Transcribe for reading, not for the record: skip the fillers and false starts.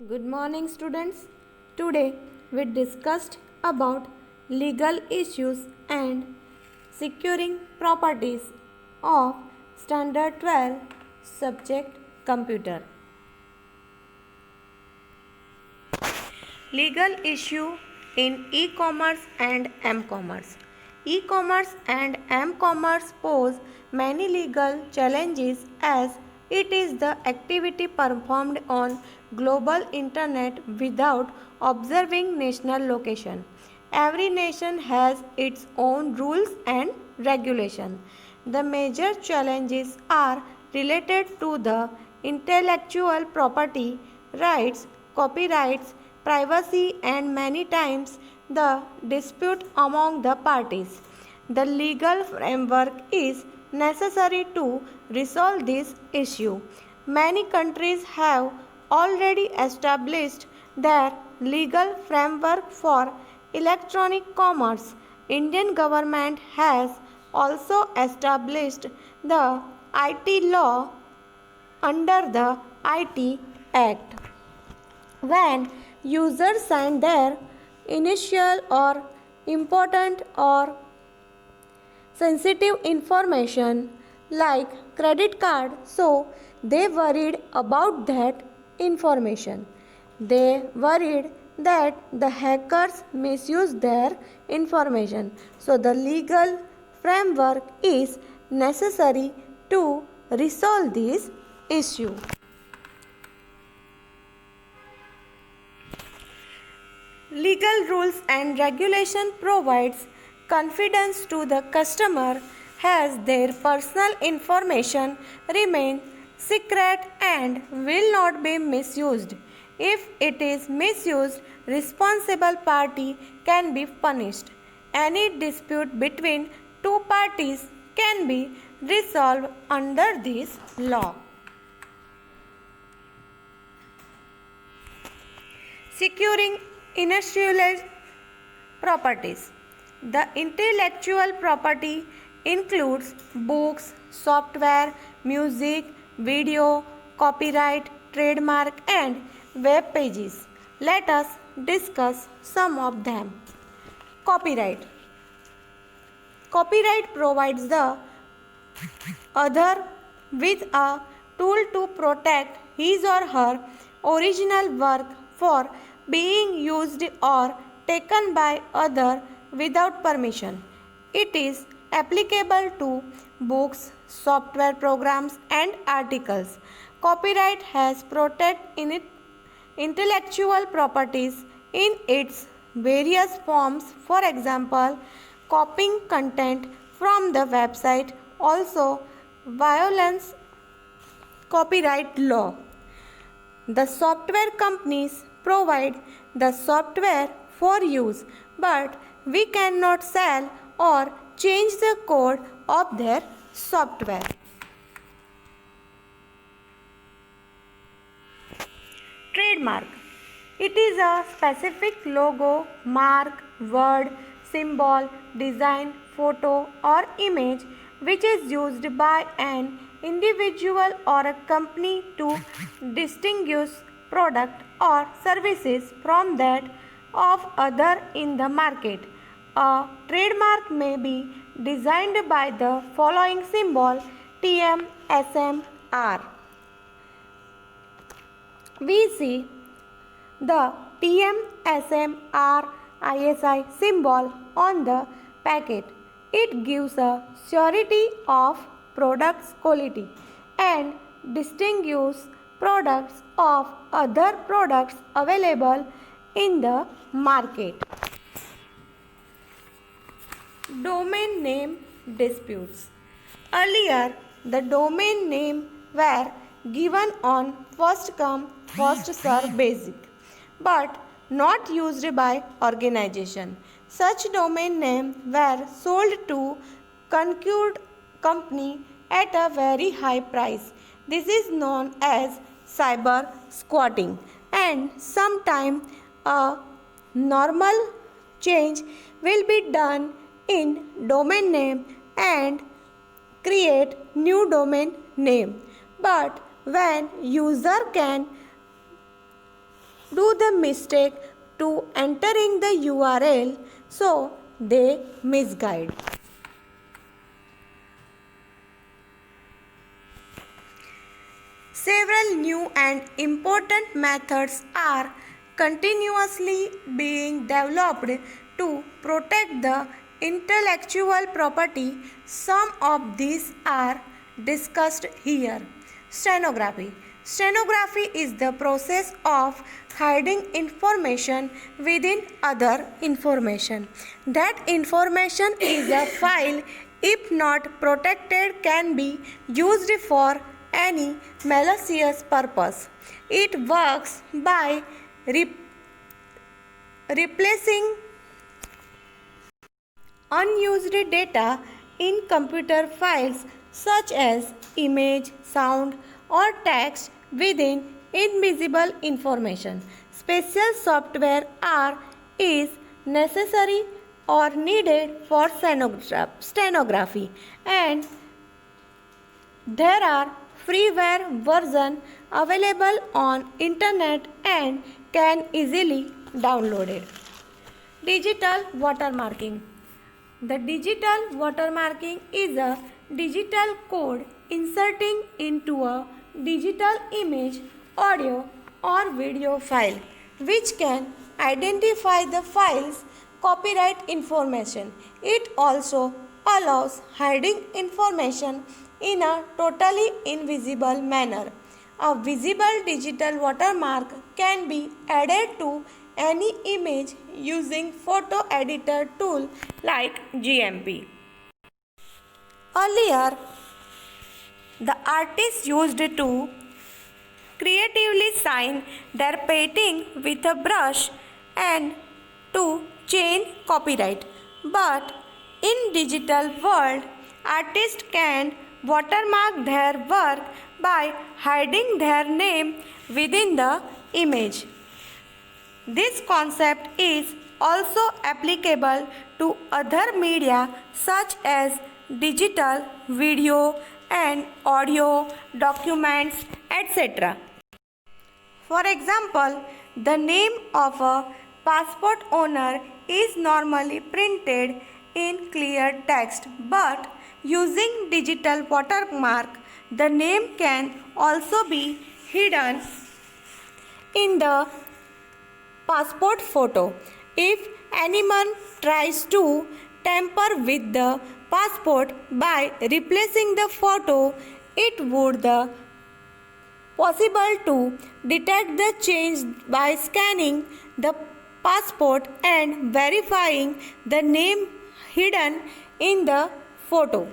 Good morning students. Today we discussed about legal issues and securing properties of standard 12 subject computer. Legal issue in e-commerce and m-commerce. E-commerce and m-commerce pose many legal challenges as it is the activity performed on global internet without observing national location. Every nation has its own rules and regulations. The major challenges are related to the intellectual property rights, copyrights, privacy, and many times the dispute among the parties. The legal framework is necessary to resolve this issue. Many countries have already established their legal framework for electronic commerce. Indian government has also established the IT law under the IT Act. When users sign their initial or important or sensitive information like credit card, so they worried about that information. They worried that the hackers misuse their information. So the legal framework is necessary to resolve this issue. Legal rules and regulation provides confidence to the customer as their personal information remain secret and will not be misused. If it is misused, responsible party can be punished. Any dispute between two parties can be resolved under this law. Securing intellectual properties. The intellectual property includes books, software, music, video, copyright, trademark, and web pages. Let us discuss some of them. Copyright. Copyright provides the author with a tool to protect his or her original work for being used or taken by other without permission. It is applicable to books, software programs, and articles. Copyright has protected intellectual properties in its various forms. For example, copying content from the website also violates copyright law. The software companies provide the software for use, but we cannot sell or change the code of their software. Trademark. It is a specific logo, mark, word, symbol, design, photo, or image which is used by an individual or a company to distinguish product or services from that of other in the market. A trademark may be designed by the following symbol TM, SM, R. We see the TM, SM, R, ISI symbol on the packet. It gives a surety of product's quality and distinguishes products of other products available in the market. Domain name disputes. Earlier, the domain name were given on first come first serve basis, but not used by organization. Such domain names were sold to concurrent company at a very high price. This is known as cyber squatting, and sometime a normal change will be done in domain name and create new domain name. But when user can do the mistake to entering the URL, so they misguide. Several new and important methods are continuously being developed to protect the intellectual property. Some of these are discussed here. Stenography. Stenography is the process of hiding information within other information. That information is a file, if not protected, can be used for any malicious purpose. It works by replacing unused data in computer files such as image, sound, or text within invisible information. Special software is necessary or needed for stenography, and there are freeware version available on internet and can easily downloaded. Digital watermarking. The digital watermarking is a digital code inserting into a digital image, audio, or video file, which can identify the file's copyright information. It also allows hiding information in a totally invisible manner. A visible digital watermark can be added to any image using photo editor tool like GMP. Earlier, the artists used to creatively sign their painting with a brush and to change copyright. But in digital world, artists can watermark their work by hiding their name within the image. This concept is also applicable to other media such as digital, video and audio, documents, etc. For example, the name of a passport owner is normally printed in clear text, but using digital watermark, the name can also be hidden in the passport photo. If anyone tries to tamper with the passport by replacing the photo, it would be possible to detect the change by scanning the passport and verifying the name hidden in the photo.